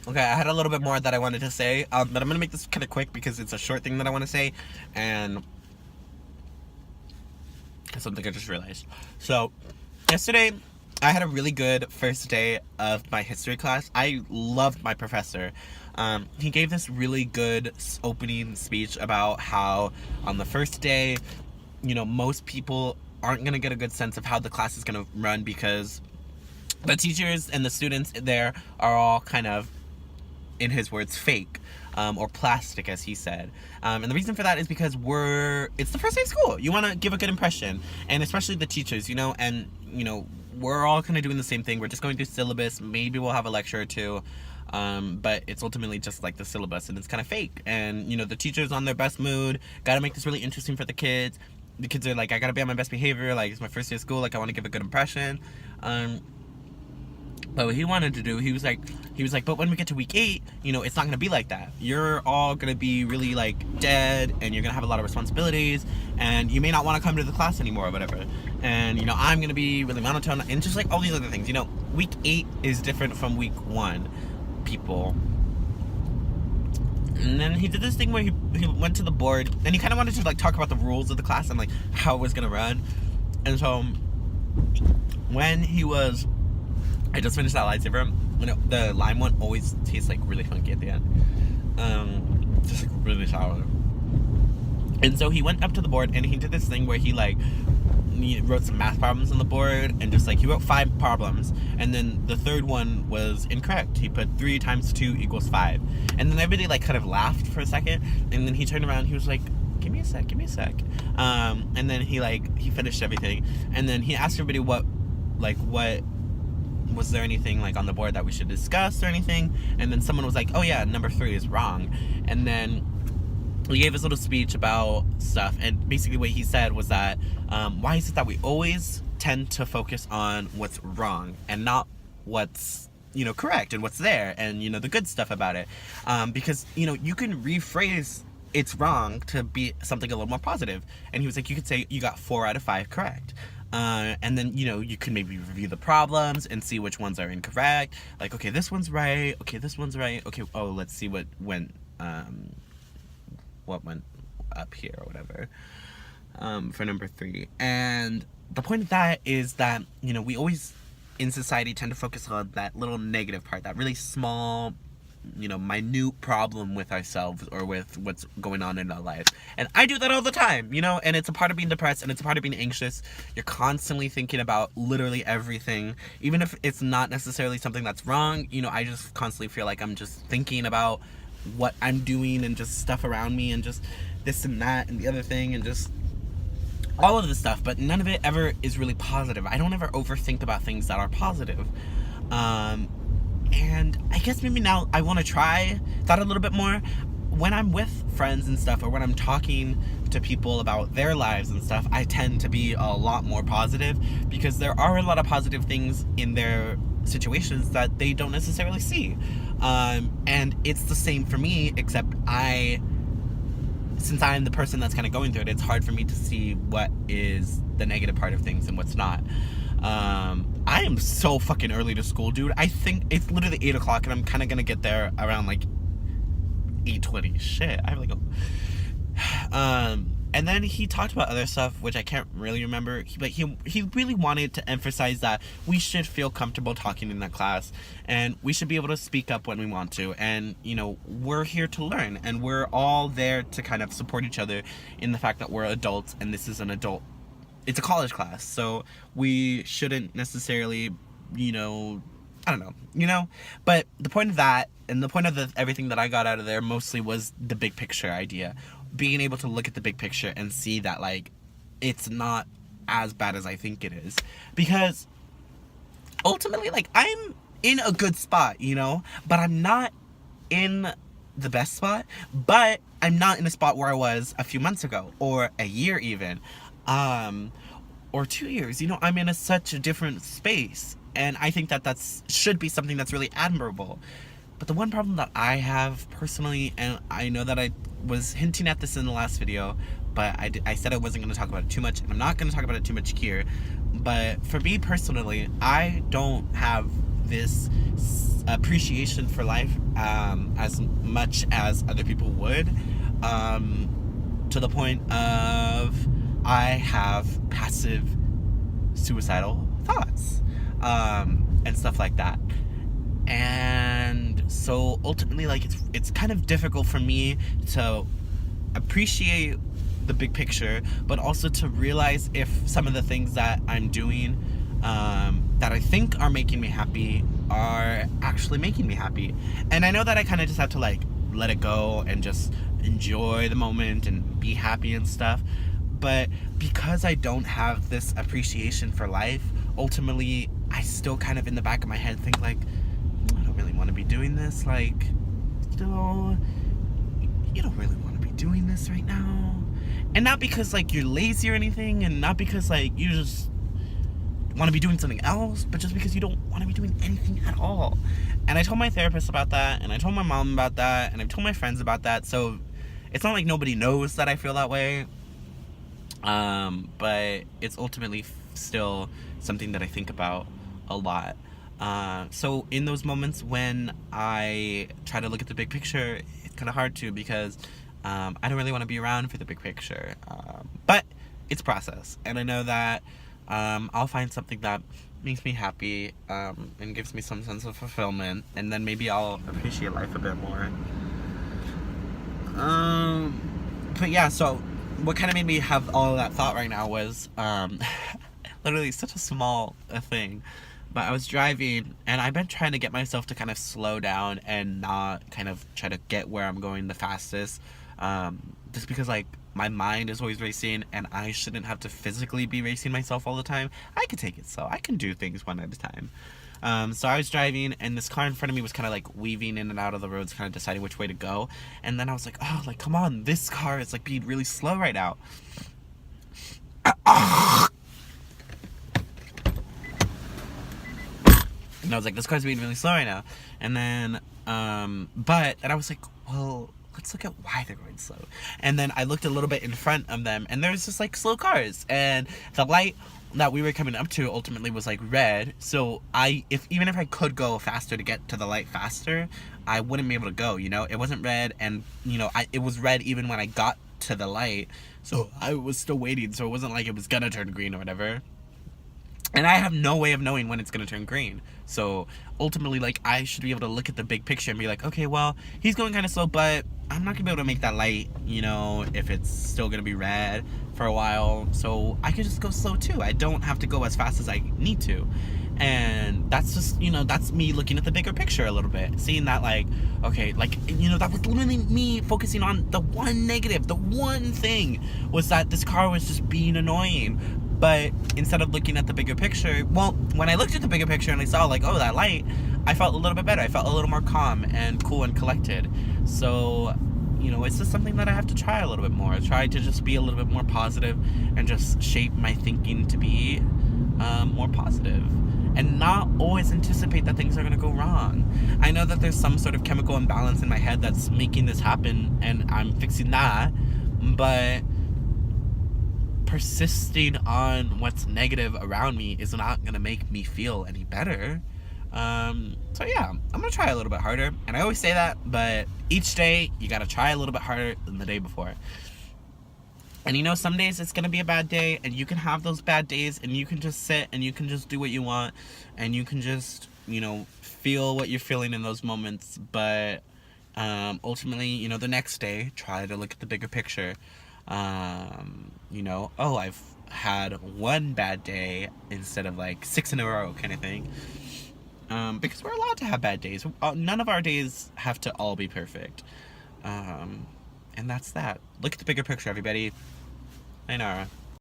Okay, I had a little bit more that I wanted to say, but I'm gonna make this kind of quick because it's a short thing that I want to say, and something I just realized. So, yesterday, I had a really good first day of my history class. I loved my professor. He gave this really good opening speech about how on the first day, most people aren't going to get a good sense of how the class is going to run because the teachers and the students there are all kind of, in his words, fake. Or plastic, as he said. And the reason for that is because it's the first day of school. You want to give a good impression. And especially the teachers, and, we're all kind of doing the same thing. We're just going through syllabus. Maybe we'll have a lecture or two. But it's ultimately just like the syllabus, and it's kind of fake. And, the teacher's on their best mood. Got to make this really interesting for the kids. The kids are like, I got to be on my best behavior. Like, it's my first day of school. Like, I want to give a good impression. But what he wanted to do, he was like, but when we get to week 8, it's not gonna be like that. You're all gonna be really like dead, and you're gonna have a lot of responsibilities, and you may not want to come to the class anymore or whatever. And I'm gonna be really monotone, and just like all these other things. Week 8 is different from week 1, people. And then he did this thing where he went to the board, and he kind of wanted to like talk about the rules of the class and like how it was gonna run. And so when he was, I just finished that lightsaber. The lime one always tastes like really funky at the end. Just like really sour. And so he went up to the board and he did this thing where he wrote some math problems on the board, and just like he wrote 5 problems, and then the third one was incorrect. He put 3 times 2 equals 5. And then everybody like kind of laughed for a second, and then he turned around and he was like, give me a sec. And then he finished everything, and then he asked everybody what was there anything like on the board that we should discuss or anything? And then someone was like, oh yeah, number 3 is wrong. And then he gave his little speech about stuff, and basically what he said was that why is it that we always tend to focus on what's wrong and not what's correct and what's there and the good stuff about it, because you can rephrase it's wrong to be something a little more positive. And he was like, you could say you got 4 out of 5 correct. And then, you can maybe review the problems and see which ones are incorrect. Like, okay, this one's right. Okay, this one's right. Okay, oh, let's see what went up here or whatever, for number 3. And the point of that is that, we always in society tend to focus on that little negative part, that really small, minute problem with ourselves or with what's going on in our life. And I do that all the time, and it's a part of being depressed, and it's a part of being anxious. You're constantly thinking about literally everything, even if it's not necessarily something that's wrong. I just constantly feel like I'm just thinking about what I'm doing and just stuff around me and just this and that and the other thing and just all of this stuff, but none of it ever is really positive. I don't ever overthink about things that are positive. And I guess maybe now I want to try that a little bit more. When I'm with friends and stuff, or when I'm talking to people about their lives and stuff, I tend to be a lot more positive because there are a lot of positive things in their situations that they don't necessarily see. And it's the same for me, except since I'm the person that's kind of going through it, it's hard for me to see what is the negative part of things and what's not. I am so fucking early to school, dude. I think it's literally 8 o'clock, and I'm kind of gonna get there around like 8:20. Shit, I have like and then he talked about other stuff which I can't really remember, but he really wanted to emphasize that we should feel comfortable talking in that class, and we should be able to speak up when we want to, and we're here to learn, and we're all there to kind of support each other in the fact that we're adults, and this is it's a college class, so we shouldn't necessarily, I don't know, but the point of that, and the point of everything that I got out of there mostly was the big picture idea. Being able to look at the big picture and see that, like, it's not as bad as I think it is. Because ultimately, like, I'm in a good spot, but I'm not in the best spot, but I'm not in a spot where I was a few months ago, or a year even. Or 2 years, I'm in such a different space, and I think that should be something that's really admirable. But the one problem that I have personally, and I know that I was hinting at this in the last video, but I said I wasn't going to talk about it too much, and I'm not going to talk about it too much here, but for me personally, I don't have this appreciation for life as much as other people would, to the point of I have passive suicidal thoughts, and stuff like that. And so ultimately, like, it's kind of difficult for me to appreciate the big picture, but also to realize if some of the things that I'm doing, that I think are making me happy, are actually making me happy. And I know that I kind of just have to, like, let it go and just enjoy the moment and be happy and stuff. But because I don't have this appreciation for life, ultimately I still kind of in the back of my head think, like, I don't really want to be doing this. Like, you know, you don't really want to be doing this right now. And not because, like, you're lazy or anything, and not because, like, you just want to be doing something else, but just because you don't want to be doing anything at all. And I told my therapist about that, and I told my mom about that, and I've told my friends about that. So it's not like nobody knows that I feel that way. But it's ultimately still something that I think about a lot. So in those moments when I try to look at the big picture, it's kind of hard to, because I don't really want to be around for the big picture. But it's a process, and I know that I'll find something that makes me happy, and gives me some sense of fulfillment, and then maybe I'll appreciate life a bit more. But yeah, so what kind of made me have all of that thought right now was literally such a small thing. But I was driving, and I've been trying to get myself to kind of slow down and not kind of try to get where I'm going the fastest. Just because, like, my mind is always racing, and I shouldn't have to physically be racing myself all the time. I can take it slow. I can do things one at a time. So I was driving, and this car in front of me was kind of like weaving in and out of the roads, kind of deciding which way to go. And then I was like, oh, like, come on, this car is, like, being really slow right now. And I was like, this car's being really slow right now. And then, and I was like, well, let's look at why they're going slow. And then I looked a little bit in front of them, and there's just, like, slow cars. And the light that we were coming up to ultimately was, like, red. So even if I could go faster to get to the light faster, I wouldn't be able to go, you know? It wasn't red, and, you know, it was red even when I got to the light. So I was still waiting, so it wasn't like it was gonna turn green or whatever. And I have no way of knowing when it's going to turn green. So ultimately, like, I should be able to look at the big picture and be like, okay, well, he's going kind of slow, but I'm not going to be able to make that light, you know, if it's still going to be red for a while. So I could just go slow too. I don't have to go as fast as I need to. And that's just, you know, that's me looking at the bigger picture a little bit. Seeing that, like, okay, like, you know, that was literally me focusing on the one negative. The one thing was that this car was just being annoying. But instead of looking at the bigger picture, well, when I looked at the bigger picture and I saw, like, oh, that light, I felt a little bit better. I felt a little more calm and cool and collected. So, you know, it's just something that I have to try a little bit more. Try to just be a little bit more positive and just shape my thinking to be more positive. And not always anticipate that things are going to go wrong. I know that there's some sort of chemical imbalance in my head that's making this happen, and I'm fixing that. But persisting on what's negative around me is not going to make me feel any better. So yeah, I'm going to try a little bit harder. And I always say that, but each day you got to try a little bit harder than the day before. And you know, some days it's going to be a bad day, and you can have those bad days, and you can just sit and you can just do what you want, and you can just, you know, feel what you're feeling in those moments. But ultimately, you know, the next day, try to look at the bigger picture. You know, oh, I've had one bad day instead of, like, 6 in a row kind of thing. Because we're allowed to have bad days. None of our days have to all be perfect. And that's that. Look at the bigger picture, everybody. Hey, Nara.